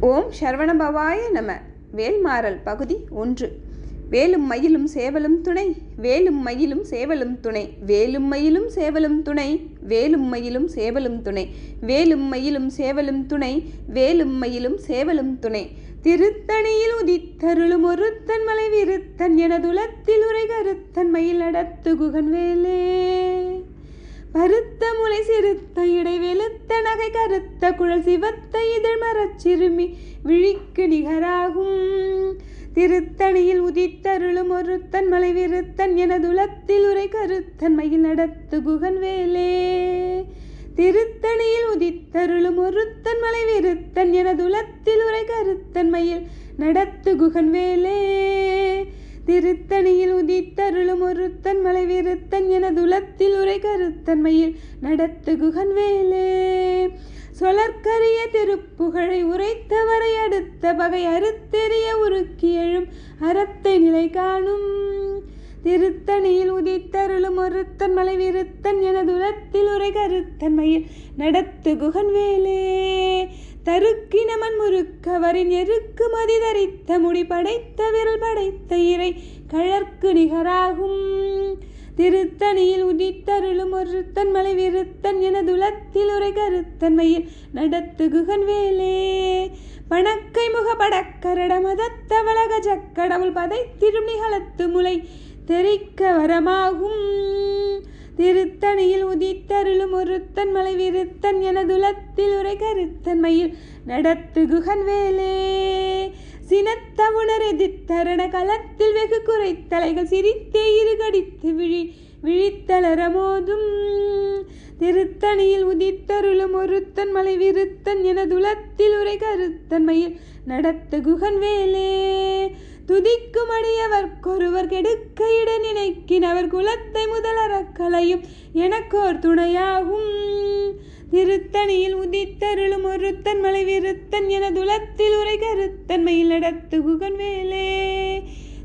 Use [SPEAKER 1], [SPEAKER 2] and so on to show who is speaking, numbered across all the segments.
[SPEAKER 1] ஓம் சரவணபவாய நம. வேல்மாறல் பகுதி 1. வேலும் மயிலும் சேவலும் துணை, வேலும் மயிலும் சேவலும் துணை, வேலும் மயிலும் சேவலும் துணை, வேலும் மயிலும் சேவலும் துணை, வேலும் மயிலும் சேவலும் துணை, வேலும் மயிலும் சேவலும் துணை. திருத்தணியில் உதித்தருளும் ஒருத்தன் மலை விருத்தன் எனதுலத்தில் உரை கருத்தன் மயில் நடத்து குகன் வேலே. பருத்த முளை சிறுத்த இடை வெளுத்த நகை கருத்த குழல் சிவத்த இதழ் மரச் சிறுமி விழிக்கு நிகராகும். திருத்தணியில் உதித்தருளும் ஒருத்தன் மலை விருத்தன் எனதுலத்தில் உரை கருத்தன் மயில் நடத்து குகன் வேலே. திருத்தணியில் உதித்தருளும் ஒருத்தன் மலை விருத்தன் எனதுலத்தில் உரை கருத்தன் மயில் நடத்து குகன் வேலே. திருத்தணியில் உதித்தருளும் ஒருத்தன் மலை விருத்தன் எனதுலத்தில் உரை கருத்தன் மயில் நடத்து குகன் வேலே. சொலற்கரிய திருப்புகழை உரைத்தவரை அடுத்த பகை அறுத்தெறிய உருக்கி எழும் அறத்தை நிலை காணும். திருத்தணியில் உதித்தருளும் ஒருத்தன் மலை விருத்தன் எனதுலத்தில் உரை கருத்தன் மயில் நடத்து குகன் வேலே. தருக்கினமன் முறுக்கவரின் எருக்கு மதி தரித்த முடி படைத்த விரல் படைத்த இறை கழற்கு நிகராகும். திருத்தணியில் உதித்தருளும் ஒருத்தன் மலை விருத்தன் எனதுலத்தில் உரை கருத்தன் மயில் நடத்து குகன் வேலே. பணக்கை முக படக்கரட மதத்த வளக ஜக்கடவுள் பதைத்திடும் நிகழத்து முலை தெரிக்க வரமாகும். திருத்தணியில் உதித்தருளும் ஒருத்தன் மலை விருத்தன் எனதுலத்தில் உரை கருத்தன் மயில் நடத்து குகன் வேலே. சினத்த உணர் எதிர்த்தரண களத்தில் வெகு குறைத்தலைகள் சிரித்தே இருகடித்து விழித்தளர மோதும். திருத்தணியில் உதித்தருளும் ஒருத்தன் மலை விருத்தன் எனதுலத்தில் உரை கருத்தன் மயில் நடத்து குகன் வேலே. துதிக்கும் அடியவர்க்கொருவர் கெடுக்க இட நினைக்கினவர் குலத்தை முதலறக்கலையும் எனக்கோர் துணையாகும். திருத்தணியில் உதித்தருளும் ஒருத்தன் மலை விருத்தன் எனதுலத்தில் உரை கருத்தன் மயில் நடத்து குகன் வேலே.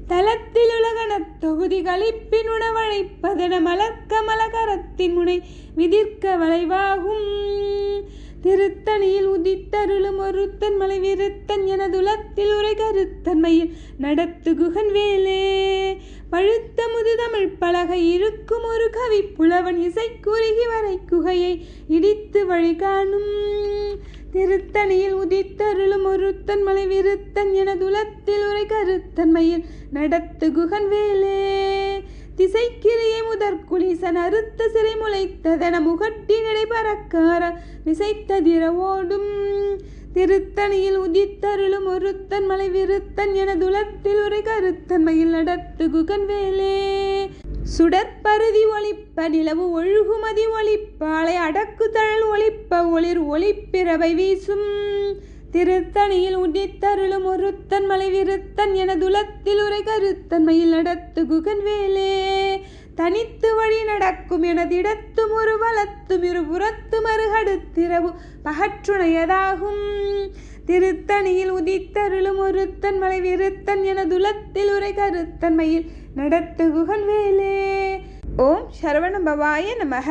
[SPEAKER 1] தலத்தில் உலகணத் தொகுதி கழிப்பின் உணவழைப்பதென மலர்க்க மலகரத்தின் முனை விதிர்க்க வளைவாகும். திருத்தணியில் உதித்தருளும் ஒருத்தன் மலை விருத்தன் எனதுலத்தில் உரை கருத்தன் மயில் நடத்து குகன் வேலே. பழுத்த முது தமிழ் பலகை இருக்கும் ஒரு கவி புலவன் இசை குறுகி வரை குகையை இடித்து வழி காணும். திருத்தணியில் உதித்தருளும் ஒருத்தன் மலை விருத்தன் எனதுலத்தில் உரை கருத்தன் மயில் நடத்து குகன் வேலே. திசைக்கிரியை முதற்குளிசன் அறுத்த சிறை முளைத்ததென முகட்டினடை பறக்கார விசைத்ததிர ஓடும். திருத்தணியில் உதித்தருளும் ஒருத்தன் மலை விருத்தன் எனதுலத்தில் உரை கருத்தன் மயில் நடத்து குகன் வேலே. சுடற்பருதி ஒளிப்ப நிலவு ஒழுகுமதி ஒளிப்பாலை அடக்கு தழல் ஒளிப்ப ஒளிர் ஒளிப்பிறவை வீசும். திருத்தணியில் உதித்தருளும் ஒருத்தன் மலை விருத்தன் எனதுலத்தில் உரை கருத்தன் மயில் நடத்து குகன் வேலே. தனித்து வழி நடக்கும் எனதிடத்தும் ஒரு வலத்தும் இருபுறத்து மறுகடுத்திரவு பகற்றுணையதாகும். திருத்தணியில் உதித்தருளும் ஒருத்தன் மலை விருத்தன் எனதுலத்தில் உரை கருத்தன் மயில் நடத்து குகன் வேலே. ஓம் சரவணபவாய நமக.